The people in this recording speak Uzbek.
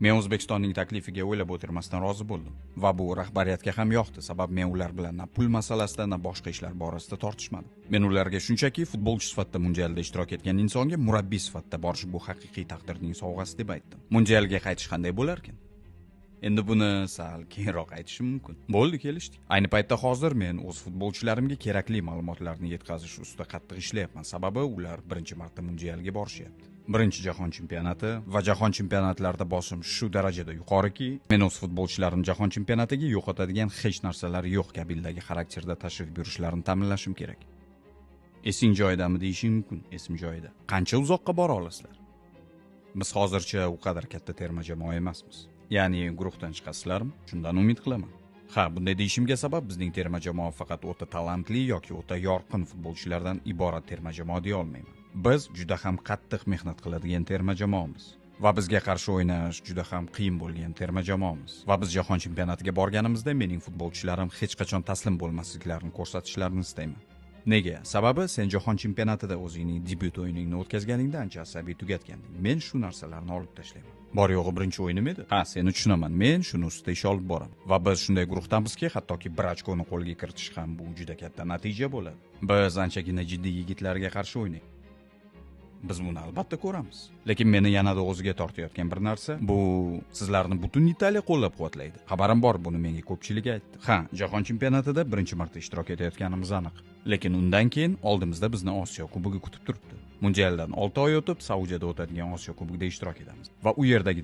Men O'zbekistonning taklifiga o'ylab o'tirmasdan rozi bo'ldim va bu rahbariyatga ham yoqdi, sabab men ular bilan na pul masalasida, na boshqa ishlar borasida tortishmadim. Men ularga shunchaki futbolchi sifatida mundialda ishtirok etgan insonga murabbiy sifatida borish bu haqiqiy taqdirning sovg'asi deb aytdim. Mundialga qaytish qanday bo'lar ekan? Endi buni sal keyinroq aytishim mumkin. Bo'ldi, kelishdik. Ayni paytda hozir men o'z futbolchilarimga kerakli ma'lumotlarni yetkazish ustida qattiq ishlayapman, sababi ular birinchi marta mundialga borishyapti. Birinchi jahon chempionati va jahon chempionatlarida bosim shu darajada yuqoriki, men o'z futbolchilarim jahon chempionatiga yo'qotadigan hech narsalari yo'q kabildagi xarakterda tashrif buyurishlarini ta'minlashim kerak. Esing joyidami deyishing mumkin, esim joyida. Qancha uzoqqa bora olasizlar? Biz hozircha u qadar katta terma jamoa emasmiz. Ya'ni guruhdan chiqasizlarmi? Shundan umid qilaman. Ha, bunday deyishimga sabab bizning terma jamoa faqat o'ta talantli yoki o'ta yorqin futbolchilardan iborat terma jamoa deya olmayman. Biz juda ham qattiq mehnat qiladigan terma jamoamiz va bizga qarshi o'ynash juda ham qiyin bo'lgan terma jamoamiz. Va biz jahon chempionatiga borganimizda mening futbolchilarim hech qachon taslim bo'lmasliklarini ko'rsatishlarini istayman. Nega? Sababi sen jahon chempionatida o'zingning debyut o'yiningni o'tkazganingda ancha asabiy tugatganding. Men shu narsalarni olib tashlayman. Bor yo'g'i birinchi o'yinim edi. Ha, seni tushunaman. Men shuni ustida ish olib boraman. Va biz shunday guruhdamizki, hattoki bir ochkoni qo'lga kiritish ham bu juda katta natija bo'ladi. Biz anchagina jiddiy yigitlarga qarshi o'ynaymiz. Biz buni albatta ko'ramiz. Lekin meni yanada o'ziga tortayotgan bir narsa, bu sizlarni butun Italiya qo'llab-quvvatlaydi. Xabarim bor, buni menga ko'pchilik aytdi. Ha, jahon chempionatida birinchi marta ishtirok etayotganimiz aniq. Lekin undan keyin oldimizda bizni Osiyo Kubogi kutib turibdi. Mundialdan 6 oy o'tib, Saudiyada o'tadigan Osiyo Kubogida ishtirok etamiz va u yerdagi